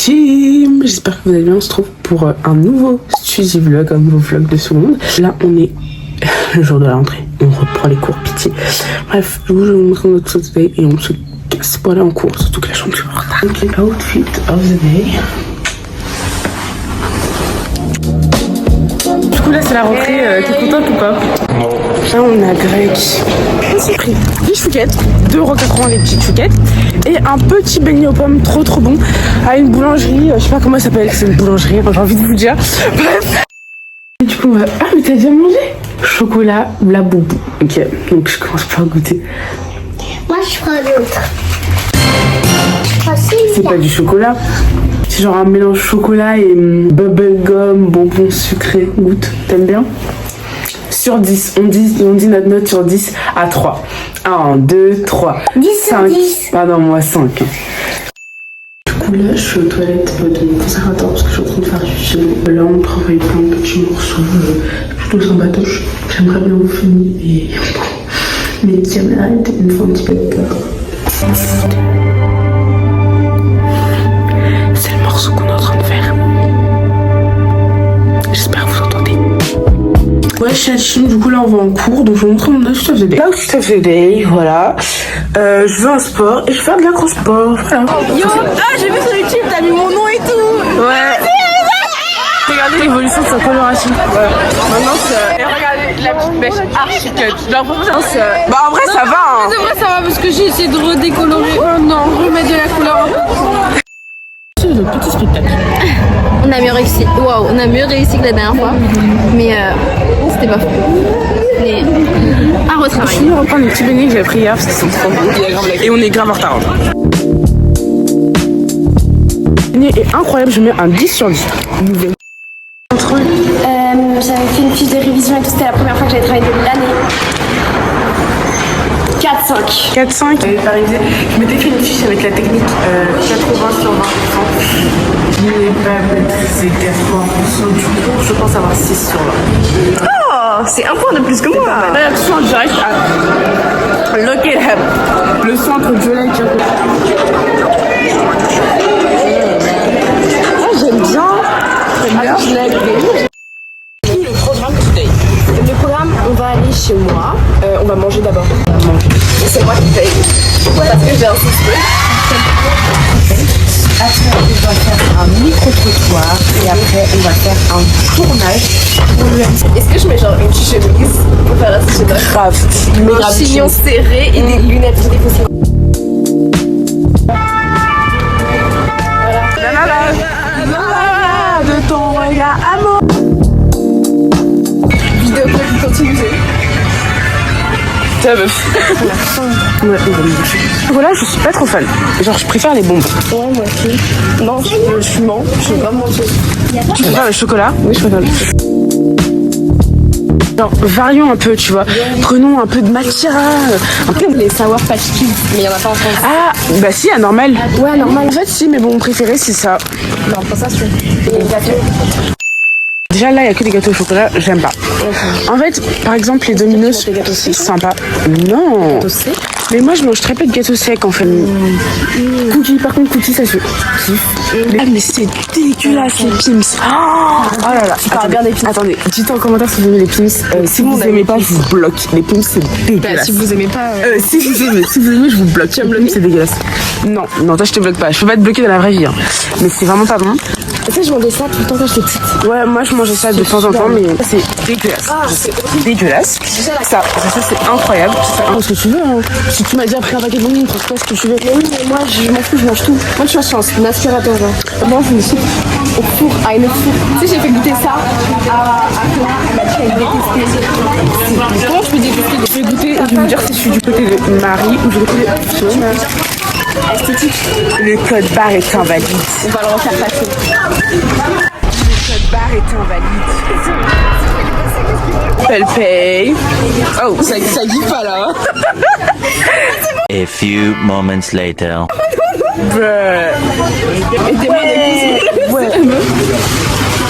team, j'espère que vous allez bien. On se trouve pour un nouveau Stuzy vlog, un nouveau vlog de seconde. Là on est le jour de la rentrée, on reprend les cours, pitié. Bref, je vais vous montrer notre outfit et on se casse pour aller en cours, surtout que la chambre est en retard. Ok, outfit of the day. Du coup là c'est la rentrée, t'es contente ou pas? Non. Là on a Greg. On s'est pris des chouquettes, 2,80€ les petites chouquettes, et un petit beignet aux pommes trop bon à une boulangerie, je sais pas comment ça s'appelle, c'est une boulangerie, j'ai envie de vous dire. Bref. Et du coup on va... Ah mais t'as déjà mangé? Chocolat la boubou. Ok, donc je commence pas à goûter. Moi je prends l'autre. C'est pas du chocolat. C'est genre un mélange chocolat et bubblegum, bonbons sucrés. Goûte, t'aimes bien? Sur 10, on dit notre note sur 10 à 3. 1, 2, 3. 10 5. 10. Pardon, moi 5. Du coup là, je suis aux toilettes de mon conservateur parce que je suis en train de faire du chimie. Là, on travaille plein de petits morceaux, plutôt sympatoches. J'aimerais bien vous filmer mes camarades, une fois un petit peu de peur. C'est le morceau qu'on est en train de faire. J'espère que vous entendez. Ouais, je suis à Chine, du coup là on va en cours, donc je vais vous montrer mon outfit of the day. L'outfit of the day, voilà. Je veux un sport et je vais faire de l'acro-sport. Voilà. Yo, j'ai vu sur YouTube, t'as mis mon nom et tout. Ouais. Regardez l'évolution de sa coloration. Ouais. Maintenant c'est... Et regardez la petite mèche archi cut. J'ai l'impression que c'est... Bah en vrai ça va hein. C'est vrai ça va parce que j'ai essayé de redécolorer. Non, remettre de la couleur. C'est le petit spectacle. On a mieux réussi. Waouh, on a mieux réussi que la dernière fois. Mais c'était pas fou. Mais à retravailler. Je suis venue reprendre les petits beignets que j'avais pris hier parce qu'ils sont trop bons. Et on est grave en retard. Le beignet est incroyable, je mets un 10 sur 10. J'avais fait une fiche de révision et tout, c'était la première fois que j'avais travaillé de l'année. 4-5. 4-5. Je m'étais fait une fiche avec la technique 80 sur 20%. Je n'ai pas maîtrisé 80% du cours, je pense avoir 6 sur 20. Oh, c'est un point de plus que moi. Réaction en direct à Look It Up. Le son entre Viola et Jacob. Oh, j'aime bien. Le programme today. Le programme, on va aller chez moi. On va manger d'abord. C'est moi qui paye. Parce que j'ai un souci. Après, on va faire un micro-trottoir et après, on va faire un tournage. Est-ce que je mets genre une chemise pour faire la société? Grave. Un chignon serré et des lunettes qui défaussent. De ton regard amour. Vidéo qui continue. Ta meuf. Ouais, voilà, je suis pas trop fan. Genre, je préfère les bombes. Ouais, moi aussi. Non, je mens. Je vais pas mentir. Tu préfères le chocolat? Oui, je préfère le chocolat. Genre, varions un peu, tu vois. Prenons un peu de Matira. Un peu Les Sour Patch Kids, mais il y en a pas en France. Ah, bah si, à normal. Ouais, normal. En fait, si, mais bon, mon préféré, c'est ça. Non, pas ça, c'est les gâteaux. Déjà, là, il n'y a que des gâteaux au chocolat, j'aime pas. En fait, par exemple, les Domino's, c'est sympa. Non. Mais moi, je mange très peu de gâteaux secs, en fait. Cookies, par contre, cookies, ça se kiffe. Ah, mais c'est dégueulasse, les Pims. Oh là là. Tu parles bien des Pims. Attendez, dites en commentaire si vous aimez les Pims. Si vous aimez pas, je vous bloque. Les Pims, c'est dégueulasse. Si vous aimez pas. Si vous aimez, je vous bloque. Les Pims, c'est dégueulasse. Non, toi, je te bloque pas. Je peux pas te bloquer dans la vraie vie. Hein. Mais c'est vraiment pas bon. Tu sais, je mangeais ça tout le temps quand j'étais petite. Ouais, moi je mangeais ça de temps en temps, mais c'est dégueulasse. Ah, c'est dégueulasse. Ça c'est incroyable. C'est ce que tu veux. Hein. Si tu m'as déjà pris un paquet de bonbons, prends ce que tu veux. Mais oui, mais moi je m'en fous, je mange tout. Moi tu vois, je suis un aspirateur. Genre. Moi je me suis au four, à une four. Tu sais, j'ai fait goûter ça à Clara, elle m'a dit qu'elle détestait. Comment je peux déguster? Je vais goûter et je vais vous dire si je suis du côté de Marie ou du côté de Fiona. Esthétique. Le code barre est invalide. On va le refaire passer. Le code barre est invalide. Elle paye. Oh, ça dit pas là. A few moments later. Et t'es moi des ouais.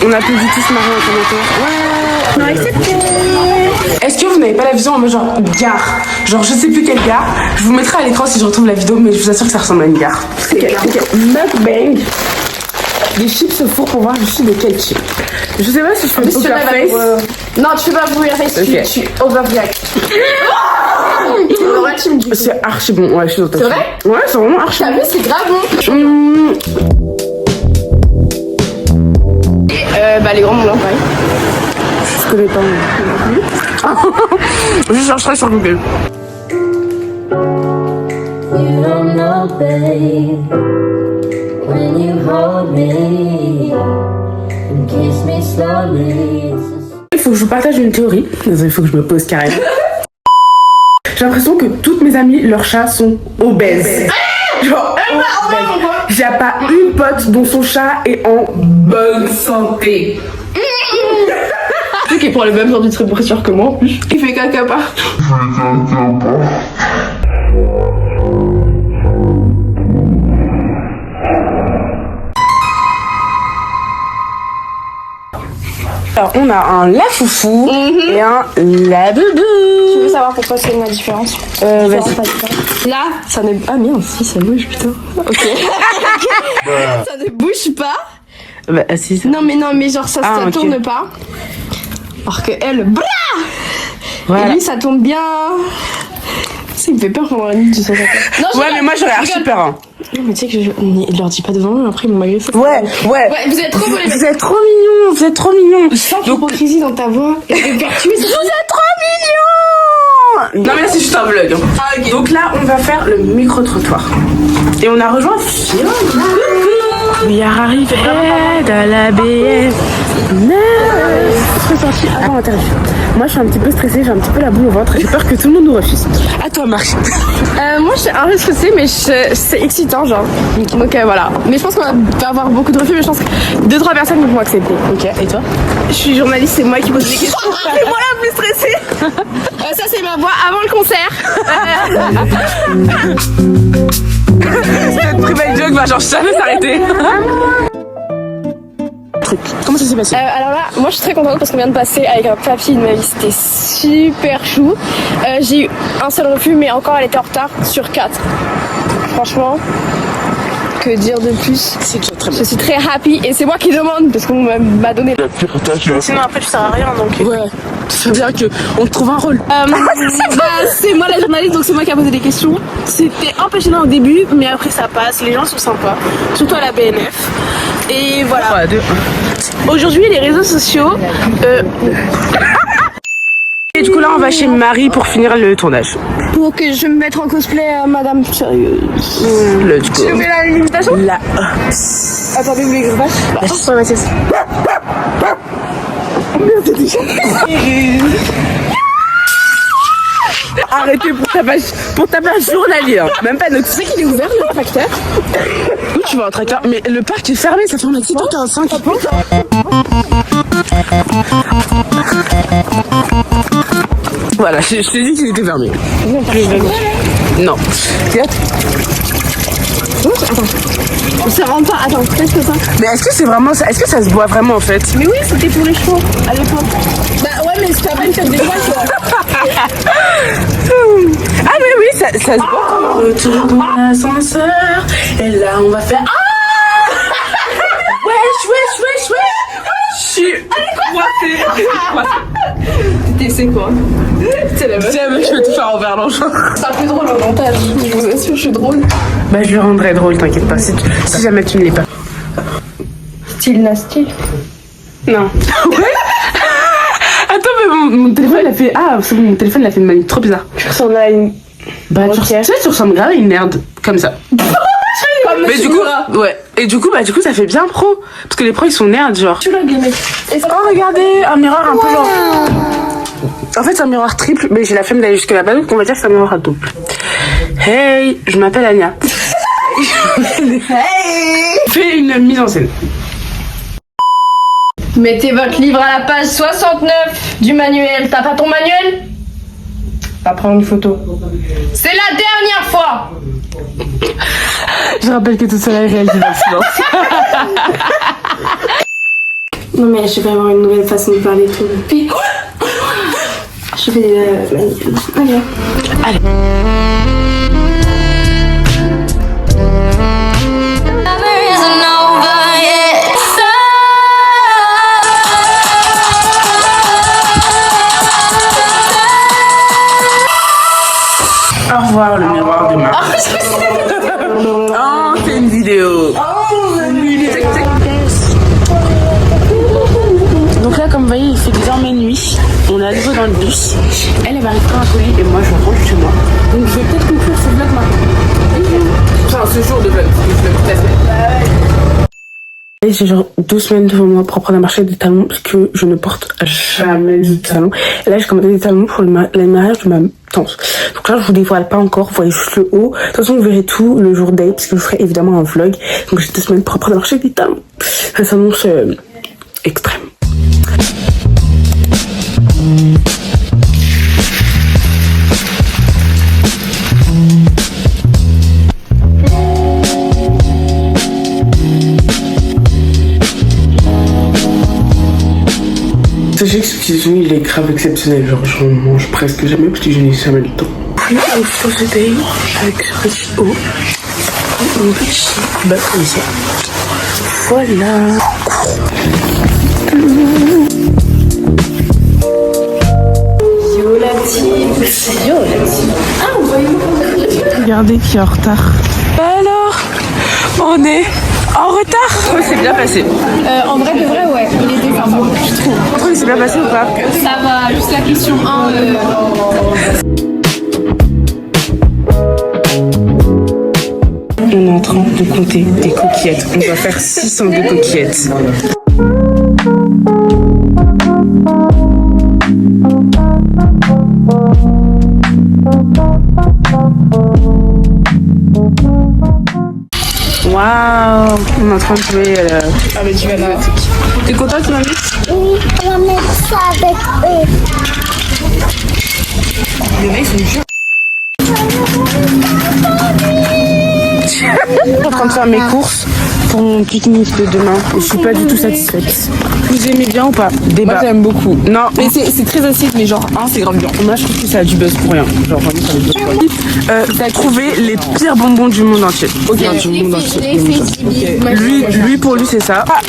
On applaudit tous Marie en commentaire. Ouais. Non, accepté. Est-ce que vous n'avez pas la vision en mode genre gare? Genre je sais plus quelle gare. Je vous mettrai à l'écran si je retrouve la vidéo, mais je vous assure que ça ressemble à une gare. Ok. Mukbang. des chips au four pour voir je suis de quel chip. Je sais pas si je fais poker face. Non, tu fais pas poker face, Ok. tu overreact. Laura, tu me dis. C'est archi bon, ouais, je suis au top. C'est vrai? Ouais, c'est vraiment archi T'as vu, c'est grave bon. bon. Bah, les grands moulins, pareil. Je connais pas non plus. Je chercherai sur Google. You don't know, babe, when you hold me and kiss me slowly. Il faut que je vous partage une théorie. Désolé, il faut que je me pose carrément. J'ai l'impression que toutes mes amies, leurs chats sont obèses. Genre, obèses. J'ai pas une pote dont son chat est en bonne santé. Tu sais qu'il prend les mêmes antidépresseurs que moi en plus. Il fait caca partout. Alors, on a un lafoufou et un laboubou. Tu veux savoir pourquoi c'est la différence? Vas-y. Là, ça ne... Ah merde, si, ça bouge, putain. Ok. Ça ne bouge pas. Bah, si, ça. Non, mais genre, ça Ah, ok. tourne pas. Alors que elle... Blah Voilà. Et lui, ça tourne bien. Ça me fait peur pendant la nuit, tu sais. Non, Ouais, mais moi j'aurais archi peur. Hein. Non, mais tu sais que je leur dis pas devant eux, après ils m'ont agressé. Ouais. Ouais, vous êtes trop beaux les mecs. Vous êtes trop mignons, vous êtes trop mignons. Je sens l'hypocrisie dans ta voix. Et tu es Vous êtes trop mignons. Non mais là c'est juste un vlog. Hein. Donc là on va faire le micro-trottoir. Et on a rejoint Fiona. We are arrivés dans la BF 9. Je suis sortie avant l'interview. Moi je suis un petit peu stressée, j'ai un petit peu la boule au ventre. J'ai peur que tout le monde nous refuse. À toi Marc. moi je suis un peu stressée, mais c'est excitant genre. Donc voilà. Mais je pense qu'on va avoir beaucoup de refus, mais je pense que 2-3 personnes vont accepter. Ok, et toi? Je suis journaliste, c'est moi qui pose des questions. C'est moi la plus stressée. Ça c'est ma voix avant le concert. Cette private joke va genre jamais s'arrêter. Comment ça s'est passé? Alors là, moi je suis très contente parce qu'on vient de passer avec un papy de ma vie, c'était super chou. J'ai eu un seul refus, mais encore elle était en retard sur 4. Franchement, que dire de plus? C'est déjà très bien. Je suis très happy et c'est moi qui demande parce qu'on m'a donné. Sinon après tu sers à rien donc. Ouais. C'est bien que on te trouve un rôle. C'est moi la journaliste, donc c'est moi qui a posé des questions. C'était un peu gênant au début, mais après ça passe, les gens sont sympas, surtout à la BNF. Et voilà. 3, 2, 1. Aujourd'hui, les réseaux sociaux. Et du coup là on va chez Marie pour finir le tournage. Pour que je me mette en cosplay à Madame Sérieuse. Let's go. Tu fais la limitation? Là. Attendez, vous voulez que je fasse? Ouais, c'est ça. Arrêtez pour ta page journalière. Même pas notre. Tu sais qu'il est ouvert le tracteur? Où tu vas en tracteur? Mais le parc est fermé, ça ferme à 6h45. Voilà, je t'ai dit qu'il était fermé. Non. Ça rentre pas, attends, qu'est-ce que ça? Mais est-ce que c'est vraiment ça? Est-ce que ça se boit vraiment en fait? Mais oui, c'était pour les chevaux à l'époque. Bah ouais, mais c'était pas une tête des poils quoi. Ah mais oui, ça se boit. Retour dans l'ascenseur. Et là on va faire. Ah wesh. Je suis coiffée. C'est quoi? C'est la meuf. C'est la meuf, je vais tout faire en verlan. C'est un peu drôle au montage, je vous assure, je suis drôle. Bah je le rendrai drôle, t'inquiète pas, si jamais tu ne l'es pas. Style nasty. Non. Ouais. Attends, mais mon téléphone il a fait. Ah, c'est bon, mon téléphone il a fait une manip trop bizarre. Tu ressembles à une. Bah, tu sais, tu ressembles grave à une nerd, comme ça. Mais du coup, ouais. Et du coup, ça fait bien pro. Parce que les pros ils sont nerds, genre. Tu l'as gagné. Oh, regardez, un miroir un peu genre. En fait, c'est un miroir triple, mais j'ai la flemme d'aller jusque là-bas, donc on va dire que c'est un miroir à double. Hey, je m'appelle Anya. Hey! Fais une mise en scène. Mettez votre livre à la page 69 du manuel. T'as pas ton manuel? Va prendre une photo. C'est la dernière fois. Je rappelle que tout cela est réalisé dans le silence. Non mais je vais avoir une nouvelle façon de parler tout. Puis je fais des allez. Summer isn't over yet. Au revoir le miroir de Mars. Oh, c'est une vidéo. Donc là, comme vous voyez, il fait désormais nuit. On est à nouveau dans le bus. Elle va rester un colis et moi je rentre chez moi. Donc je vais peut-être conclure ce vlog maintenant. Enfin, ce jour de vlog, parce que je vlog toute la semaine. J'ai genre 2 semaines devant moi pour apprendre à marcher des talons parce que je ne porte jamais de talons. Et là, j'ai commandé des talons pour le mariage de ma tante. Donc là, je vous dévoile pas encore, vous voyez juste le haut. De toute façon, vous verrez tout le jour day parce que je ferai évidemment un vlog. Donc j'ai 2 semaines pour apprendre à marcher des talons. Ça s'annonce extrême. Sachez que ce petit déjeuner il est grave exceptionnel, genre je mange presque jamais parce que je n'ai jamais le temps. Puis on se pose le day avec ce petit haut et un petit bas comme ça. Voilà. Yo la petite. Yo la petite. Ah, on voit une. Regardez qui est en retard. Alors, on est en retard. Ouais, c'est bien passé. En vrai de vrai, ouais. Il était sympa, je trouve. Oui, c'est bien passé ou pas? Ça va, juste la question 1. On est en train de compter des coquillettes. On va faire 602 coquillettes. Waouh, on est en train de jouer avec du banana. T'es contente, mamie? Oui, on va mettre ça avec eux. Les mecs sont durs. Je suis en train de faire mes courses pour mon pique-nique de demain et je suis pas du tout satisfaite. Vous aimez bien ou pas? Débat. Moi j'aime beaucoup. Non, Mais c'est très acide, mais genre, c'est grave bien. moi je trouve que ça a du buzz pour rien. Genre vraiment ça a du buzz pour rien. T'as trouvé les pires bonbons du monde entier. Ok, du monde entier. Lui pour lui c'est ça. Ah,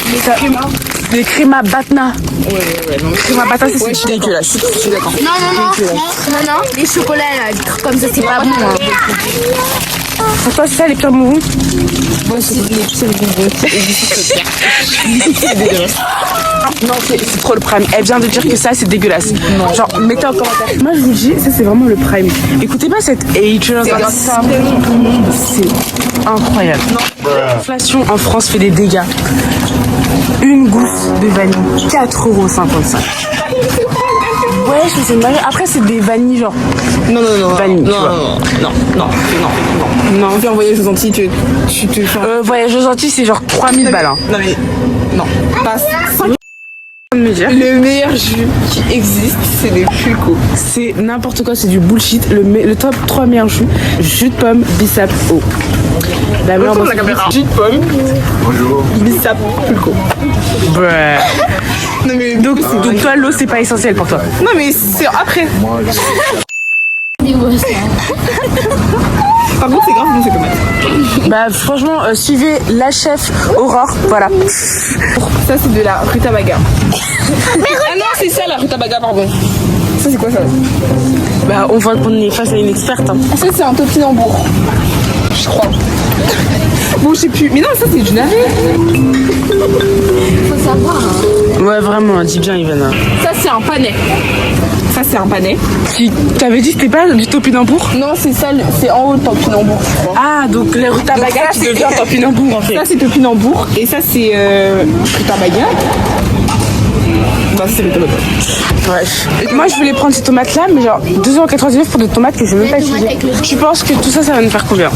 les créma batna. Ouais, non. Créma batna c'est dégueulasse. Je suis d'accord. Non. Les chocolats là, comme ça, c'est pas bon. Hein. Pour toi c'est ça les pires bonbons? Moi c'est les petits bonbons. C'est dégueulasse. Non, c'est trop le prime. Elle vient de dire que ça, c'est dégueulasse. Non. Genre, mettez en commentaire. Moi, je vous dis, ça, c'est vraiment le prime. Écoutez pas cette haters. C'est incroyable. L'inflation en France fait des dégâts. Une gousse de vanille, 4,55 €. Ouais, je sais mal. Après, c'est des vanilles, genre. Non. Vanille, tu vois. Non. Fais un voyage aux Antilles, tu te fais. Voyage aux Antilles, c'est genre 3000 balles. Hein. Non mais. Non. Pas 5. De me dire. Le meilleur jus qui existe, c'est les Fulco. C'est n'importe quoi, c'est du bullshit. Le top 3 meilleurs jus, jus de pomme, bissap, eau. La meilleure dans la caméra. Jus de pomme. Bonjour. Bissap, Fulco. Ouais. Non mais. Donc toi, l'eau, c'est pas essentiel pour toi. Non mais c'est après. Par contre, c'est grave bon, c'est comme ça. Bah franchement, suivez la chef Aurore, voilà. Ça, c'est de la rutabaga. Ah non, c'est ça la rutabaga, pardon. Ça, c'est quoi ça? Bah on voit qu'on est face à une experte. Hein. Ça, c'est un topinambour. Je crois. Bon, je sais plus. Mais non, ça, c'est du navet. Faut savoir. Hein. Ouais, vraiment, dis bien, Ivana. Ça, c'est un panais. Ça, c'est un panais. Tu t'avais dit que c'était pas du topinambour? Non, c'est ça, c'est en haut le topinambour, je crois. Ah, donc les rutabagas, Donc, ça, qui devient topinambour en fait. Ça, c'est topinambour. Et ça, c'est rutabaga. Bah, c'est le tomate. Bref. Moi, je voulais prendre ces tomates-là, mais genre 2,99 € pour des tomates que je vais même pas utiliser. Tu penses que tout ça, ça va nous faire combien?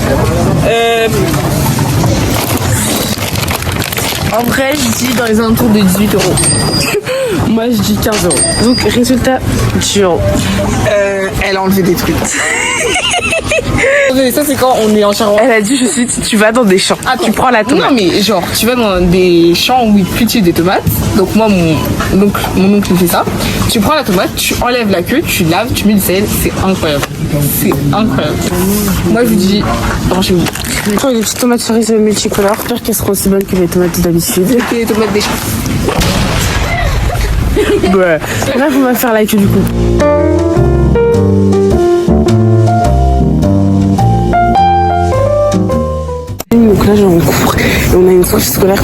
En vrai, je dis dans les alentours de 18 €. Moi, je dis 15 €. Donc, résultat du euro. Elle a enlevé des trucs. Ça, c'est quand on est en Charente. Elle a dit, je cite, tu vas dans des champs. Attends, tu prends la tomate. Non, mais genre, tu vas dans des champs où ils cultivent des tomates. Donc, moi, mon oncle fait ça. Tu prends la tomate, tu enlèves la queue, tu laves, tu mets du sel. C'est incroyable. C'est incroyable. Moi, je vous dis, branchez-vous. Toi, les petites tomates cerises multicolores, j'espère qu'elles seront aussi bonnes que les tomates d'habitude. Et les tomates des champs. Ouais. Bref, on va faire la queue du coup. là, genre, on court et on a une sortie scolaire.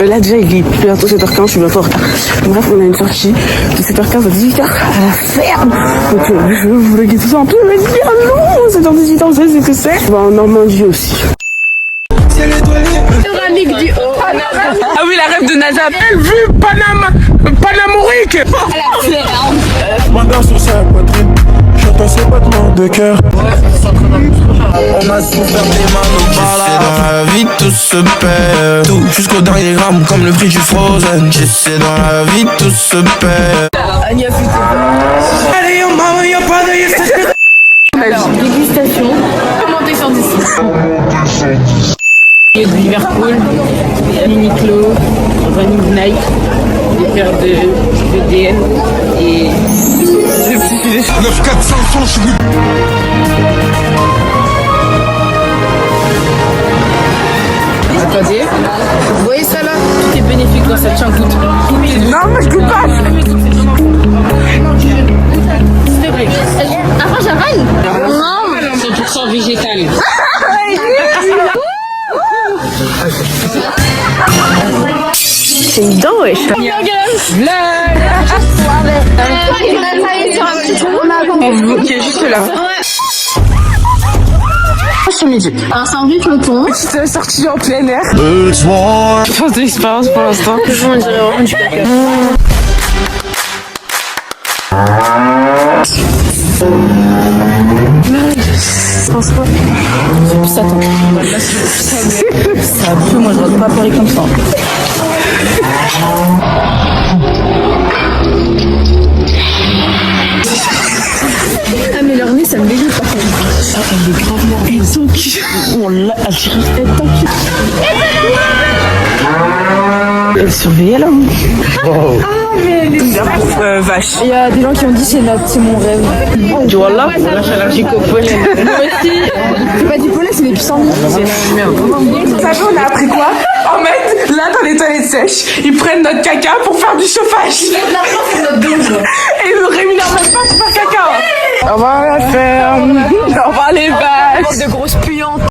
Là, déjà, il est bientôt 7h15, je suis bientôt en retard. Bref, on a une sortie de 7h15 à 18h à la ferme. Donc, je vais vous vlogger tout ça un peu, mais c'est bien long. 7h18, on sait ce que c'est. On va en Normandie aussi. Panoramique du haut. Ah oui, la rêve de NASA. Belle vue, Panamorique. Mandar sur sa poitrine, j'entends ses battements de cœur. On a souffert des mains au bala. Dans la vie tout se perd, tout jusqu'au dernier gramme comme le prix du Frozen. J'essaie dans la vie tout se perd. Allez, maman, y'a pas de... Alors, dégustation. Commenté sur 10. De Liverpool, Uniqlo, Running Nike, des paires de DM et 9400, je suis... attendez, vous voyez ça là? Tout est bénéfique dans cette chaîne goûte. Non, mais je goûte pas. C'est vrai. Avant, j'avale. 100% végétal. C'est une dent, wesh. Qui est juste là. Ce midi. Un sandwich au thon. Petite sortie en plein air. It's warm. Je pense de l'expérience pour l'instant. On dirait vraiment du caca. Ça peut, moi je regarde pas Paris comme ça. Ah, mais leur nez, ça me dégoûte par contre. Ça, elle est gravement. Ils sont qui? On l'a, Elle surveillait là. Vache. Il y a des gens qui ont dit c'est mon rêve. Tu vois là, je suis allergique au pollen. Moi aussi. C'est pas du pollen, c'est des pissenlits. Vous savez, on a appris quoi? En fait, là dans les toilettes sèches, ils prennent notre caca pour faire du chauffage. Et ils nous rémunèrent même pas pour faire caca. On va la ferme, on va les vaches. De grosses puantes.